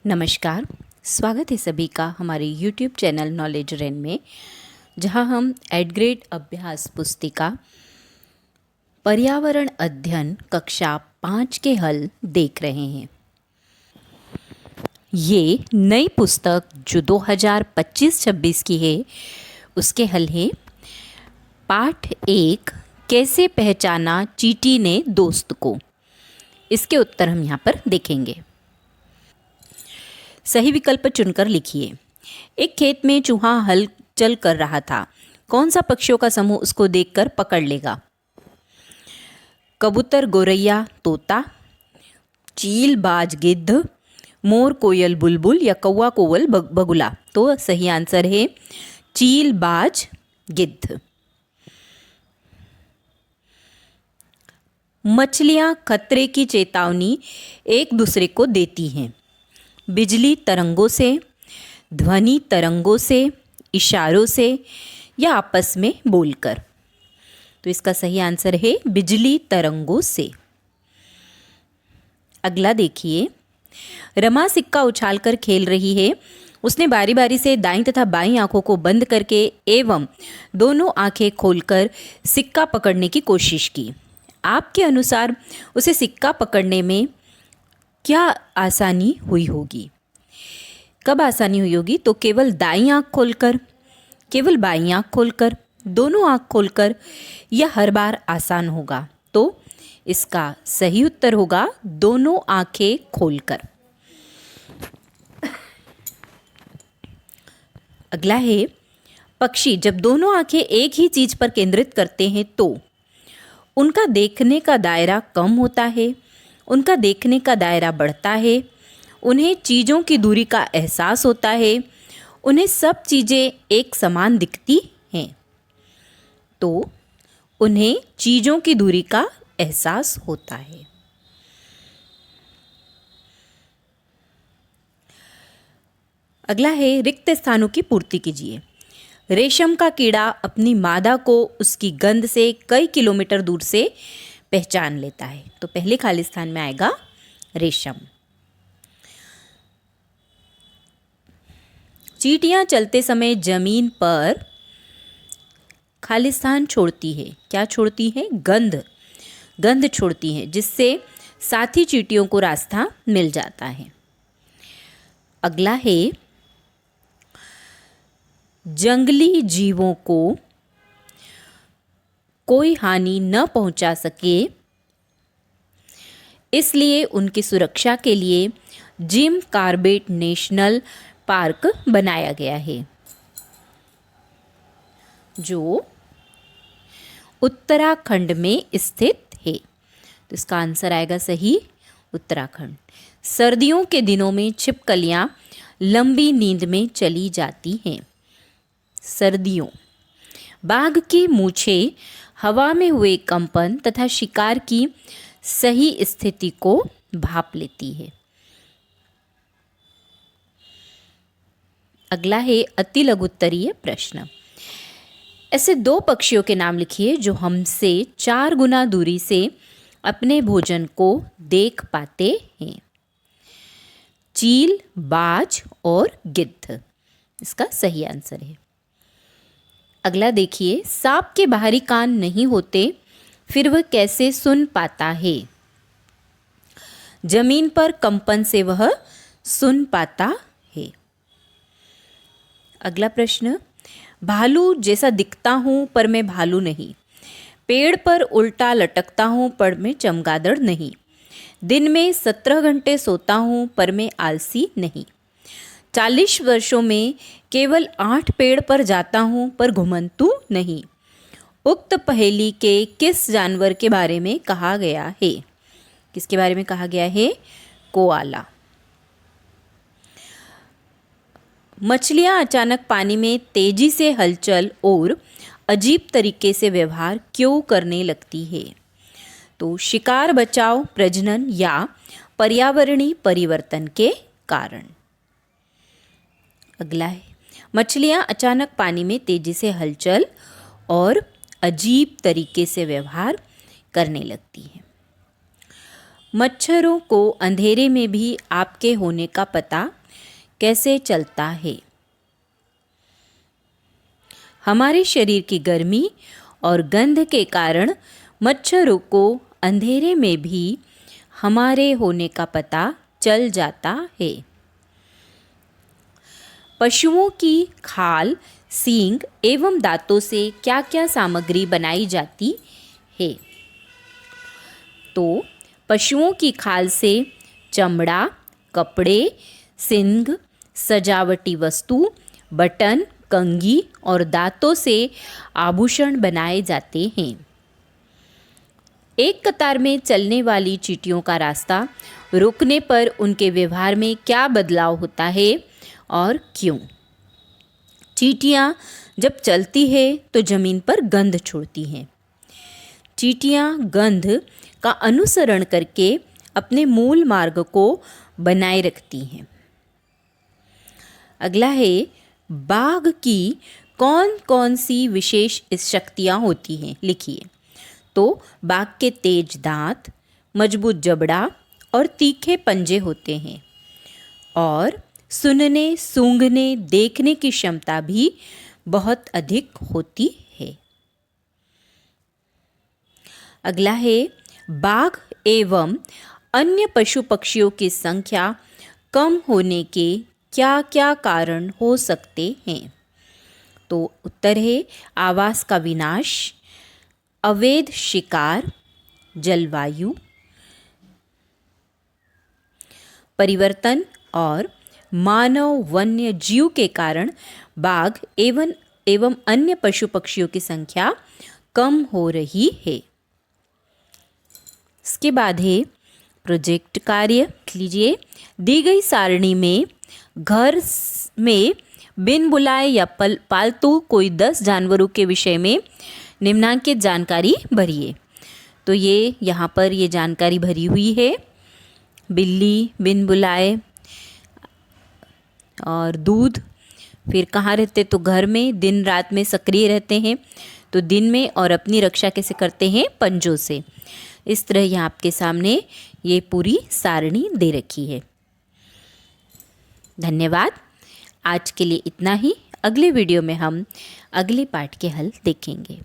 नमस्कार। स्वागत है सभी का हमारे YouTube चैनल नॉलेज रेन में, जहां हम एड ग्रेड अभ्यास पुस्तिका पर्यावरण अध्ययन कक्षा 5 के हल देख रहे हैं। ये नई पुस्तक जो 2025-26 की है, उसके हल हैं। पाठ 1, कैसे पहचाना चींटी ने दोस्त को। इसके उत्तर हम यहाँ पर देखेंगे। सही विकल्प चुनकर लिखिए। एक खेत में चूहा हल चल कर रहा था। कौन सा पक्षियों का समूह उसको देखकर पकड़ लेगा? कबूतर, गौरैया, तोता, चील, बाज, गिद्ध, मोर, कोयल, बुलबुल या कौवा, कोयल, बगुला। तो सही आंसर है चील, बाज, गिद्ध। मछलियां खतरे की चेतावनी एक दूसरे को देती हैं। बिजली तरंगों से, ध्वनि तरंगों से, इशारों से या आपस में बोलकर। तो इसका सही आंसर है बिजली तरंगों से। अगला देखिए। रमा सिक्का उछालकर खेल रही है। उसने बारी बारी से दाईं तथा बाईं आंखों को बंद करके एवं दोनों आंखें खोलकर सिक्का पकड़ने की कोशिश की। आपके अनुसार उसे सिक्का पकड़ने में क्या आसानी हुई होगी? कब आसानी हुई होगी? तो केवल दाईं आंख खोलकर, केवल बाईं आंख खोलकर, दोनों आंख खोलकर, या हर बार आसान होगा? तो इसका सही उत्तर होगा दोनों आंखें खोलकर। अगला है, पक्षी जब दोनों आंखें एक ही चीज पर केंद्रित करते हैं तो उनका देखने का दायरा कम होता है, उनका देखने का दायरा बढ़ता है, उन्हें चीज़ों की दूरी का एहसास होता है, उन्हें सब चीज़ें एक समान दिखती हैं। तो उन्हें चीज़ों की दूरी का एहसास होता है। अगला है, रिक्त स्थानों की पूर्ति कीजिए। रेशम का कीड़ा अपनी मादा को उसकी गंध से कई किलोमीटर दूर से पहचान लेता है। तो पहले खाली स्थान में आएगा रेशम। चींटियां चलते समय जमीन पर खाली स्थान छोड़ती है। क्या छोड़ती है? गंध। गंध छोड़ती है, जिससे साथी चींटियों को रास्ता मिल जाता है। अगला है, जंगली जीवों को कोई हानि न पहुंचा सके, इसलिए उनकी सुरक्षा के लिए जिम कॉर्बेट नेशनल पार्क बनाया गया है, जो उत्तराखंड में स्थित है। तो इसका आंसर आएगा सही उत्तराखंड। सर्दियों के दिनों में छिपकलियां लंबी नींद में चली जाती हैं। सर्दियों। बाघ की मूछें हवा में हुए कंपन तथा शिकार की सही स्थिति को भांप लेती है। अगला है, अति लघुत्तरीय प्रश्न। ऐसे दो पक्षियों के नाम लिखिए जो हमसे 4 गुना दूरी से अपने भोजन को देख पाते हैं। चील, बाज और गिद्ध। इसका सही आंसर है। अगला देखिए, सांप के बाहरी कान नहीं होते, फिर वह कैसे सुन पाता है? जमीन पर कंपन से वह सुन पाता है। अगला प्रश्न, भालू जैसा दिखता हूं पर मैं भालू नहीं, पेड़ पर उल्टा लटकता हूं पर मैं चमगादड़ नहीं, दिन में 17 घंटे सोता हूं पर मैं आलसी नहीं, 40 वर्षों में केवल 8 पेड़ पर जाता हूं पर घुमंतू नहीं। उक्त पहेली के किस जानवर के बारे में कहा गया है? किसके बारे में कहा गया है? कोआला। मछलियां अचानक पानी में तेजी से हलचल और अजीब तरीके से व्यवहार क्यों करने लगती है? तो शिकार, बचाव, प्रजनन या पर्यावरणीय परिवर्तन के कारण। अगला है, मछलियां अचानक पानी में तेजी से हलचल और अजीब तरीके से व्यवहार करने लगती हैं। मच्छरों को अंधेरे में भी आपके होने का पता कैसे चलता है? हमारे शरीर की गर्मी और गंध के कारण मच्छरों को अंधेरे में भी हमारे होने का पता चल जाता है। पशुओं की खाल, सींग एवं दांतों से क्या क्या सामग्री बनाई जाती है? तो पशुओं की खाल से चमड़ा, कपड़े, सींग, सजावटी वस्तु, बटन, कंघी और दांतों से आभूषण बनाए जाते हैं। एक कतार में चलने वाली चींटियों का रास्ता रुकने पर उनके व्यवहार में क्या बदलाव होता है और क्यों? चींटियाँ जब चलती है तो जमीन पर गंध छोड़ती हैं। चींटियाँ गंध का अनुसरण करके अपने मूल मार्ग को बनाए रखती हैं। अगला है, बाघ की कौन कौन सी विशेष शक्तियाँ होती हैं? लिखिए। तो बाघ के तेज दांत, मजबूत जबड़ा और तीखे पंजे होते हैं और सुनने, सूंघने, देखने की क्षमता भी बहुत अधिक होती है। अगला है, बाघ एवं अन्य पशु पक्षियों की संख्या कम होने के क्या क्या कारण हो सकते हैं? तो उत्तर है आवास का विनाश, अवैध शिकार, जलवायु परिवर्तन और मानव वन्य जीव के कारण बाघ एवं अन्य पशु पक्षियों की संख्या कम हो रही है। इसके बाद है प्रोजेक्ट कार्य। लीजिए, दी गई सारणी में घर में बिन बुलाए या पालतू कोई 10 जानवरों के विषय में निम्नांकित जानकारी भरिए। तो ये यहाँ पर ये जानकारी भरी हुई है। बिल्ली, बिन बुलाए और दूध। फिर कहाँ रहते? तो घर में, दिन रात में सक्रिय रहते हैं, तो दिन में, और अपनी रक्षा कैसे करते हैं? पंजों से। इस तरह यहाँ आपके सामने ये पूरी सारणी दे रखी है। धन्यवाद। आज के लिए इतना ही। अगले वीडियो में हम अगले पाठ के हल देखेंगे।